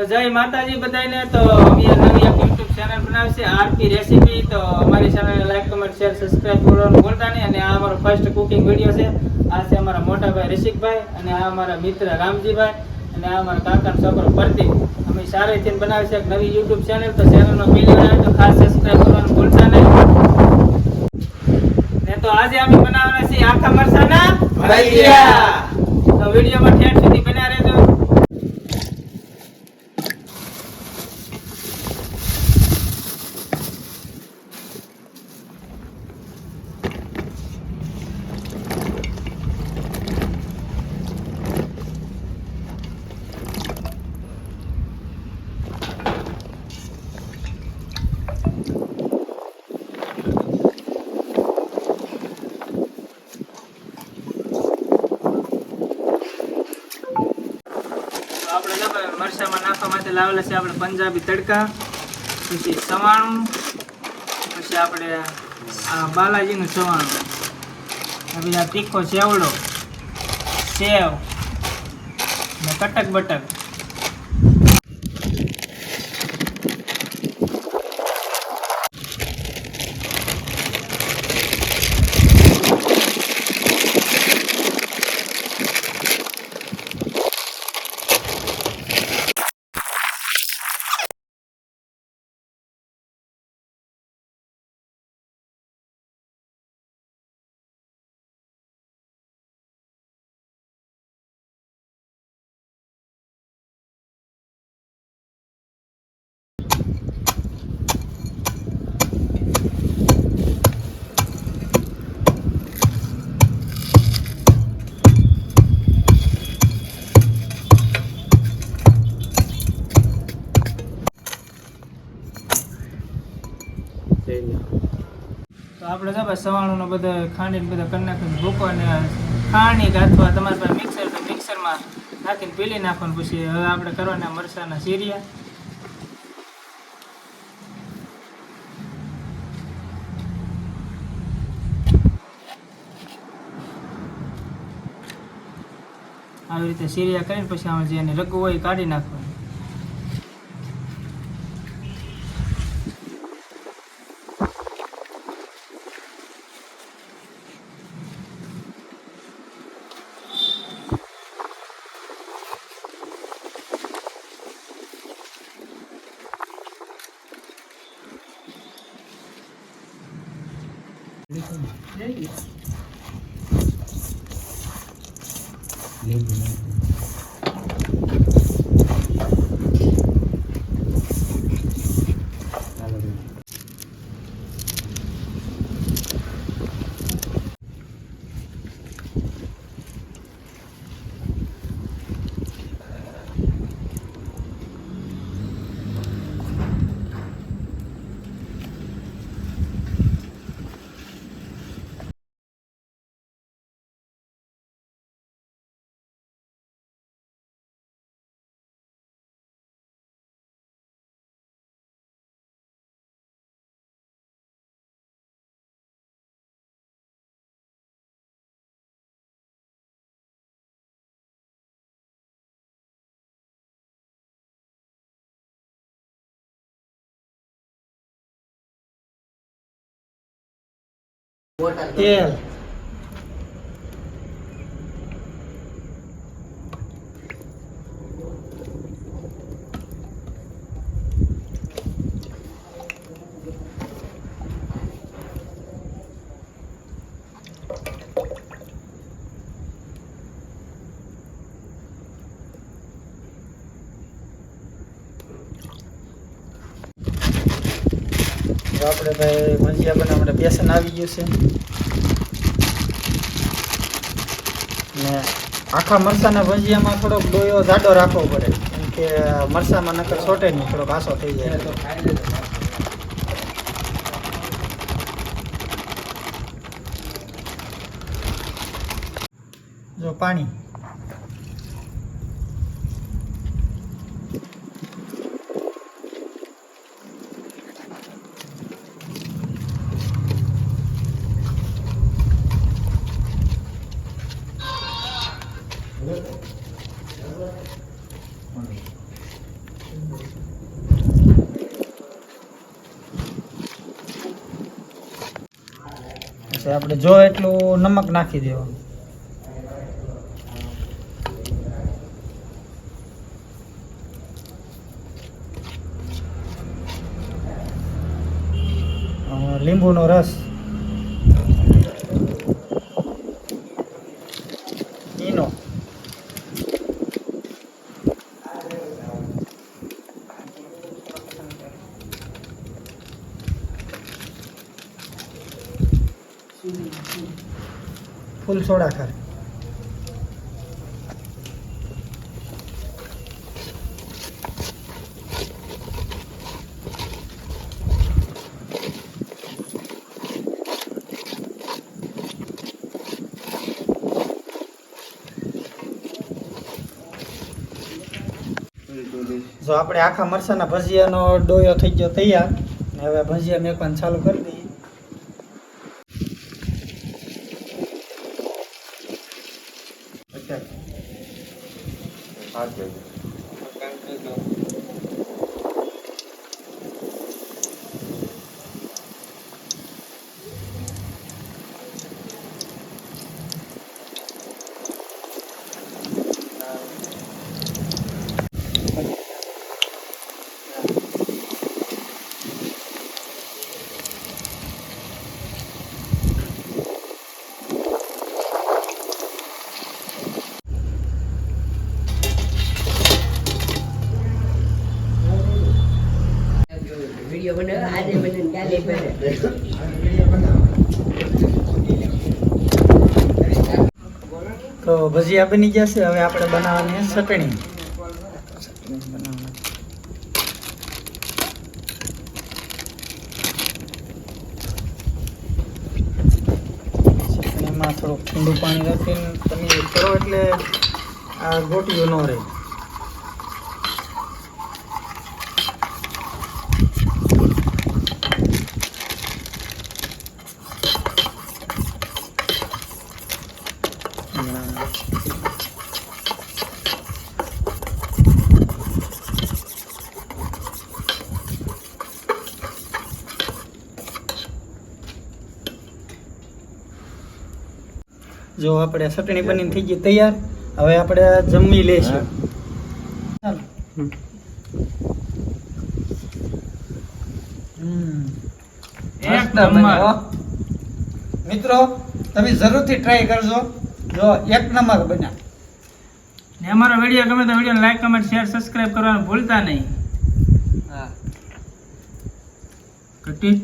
તો જય માતાજી બધાને. તો અમે નવી એક YouTube ચેનલ બનાવી છે આરપી રેસીપી. તો અમારી ચેનલને લાઈક કમેન્ટ શેર સબસ્ક્રાઇબ કરવાનું ભૂલતા નહીં. અને આ અમારો ફર્સ્ટ કુકિંગ વિડીયો છે. આ છે અમારા મોટા ભાઈ રસિકભાઈ અને આ અમારા મિત્ર રામજીભાઈ અને આ અમારા કાકાનો છોકરો પ્રતિક. અમે સારેથી બનાવી છે એક નવી YouTube ચેનલ. તો ચેનલમાં પહેલી વાર આવે તો ખાસ સબસ્ક્રાઇબ કરવાનું ભૂલતા નહીં. ને તો આજે અમે બનાવવાના છીએ આખા મરચાના ભજીયા. તો વિડીયોમાં ઠેઠ સુધી બન્યા રહેજો. મરચામાં નાખવા માટે લાવેલા છે આપણે પંજાબી તડકા, પછી સવાણું, પછી આપણે આ બાલાજીનું સવાણું, પછી આ તીખો સેવડો, સેવ ને કટક બટક. તો આપણે છે સવાણુંનો બધો ખાંડીને બધો કરી નાખીને ભૂકો અને ખાંડી અથવા તમારી પાસે મિક્સર તો મિક્સરમાં નાખીને પીલી નાખવાનું. પછી હવે આપણે કરવાના મરચાના સીરિયા. આવી રીતે સીરિયા કરીને પછી આમાં જે એને રગવું હોય કાઢી નાખવાનું. તેલ, આપણે ભાઈ ભજીયા બનાવવા માટે બેસન આવી ગયું છે ને આખા મરચાના ભજીયામાં થોડોક ડોયો જાડો રાખવો પડે, કેમ કે મરચામાં નકર છોટે નહીં, થોડોક ઘાસો થઈ જાય. જો પાણી પછી આપણે જો એટલું નમક નાખી દેવાનું. લીંબુનો રસ, ઈનો, ફૂલ સોડા ખાર, જો આપણે આખા મરચાના ભજીયાનો ડોયો થઈ ગયો તૈયાર. ને હવે ભજીયા મેકવાનું ચાલુ કરી દઈએ. વિડિયો બનાવ આજે બને કાલે બને. તો ભજીયા બની ગયા છે. હવે આપણે બનાવવાની ચટણી. ચટણીમાં થોડુંક ઠંડુ પાણી રાખીને તમે કરો એટલે આ ગોટીઓ ન રહે. જો આપણે ચટણી બનીને થઈ ગઈ તૈયાર. હવે આપણે જમી લઈશું. મિત્રો તમે જરૂરથી ટ્રાય કરજો. જો એક નંબર બન્યા. ને અમારો વિડીયો ગમે તો video like, comment, share, subscribe કરવાનું ભૂલતા નહીં. હા કટી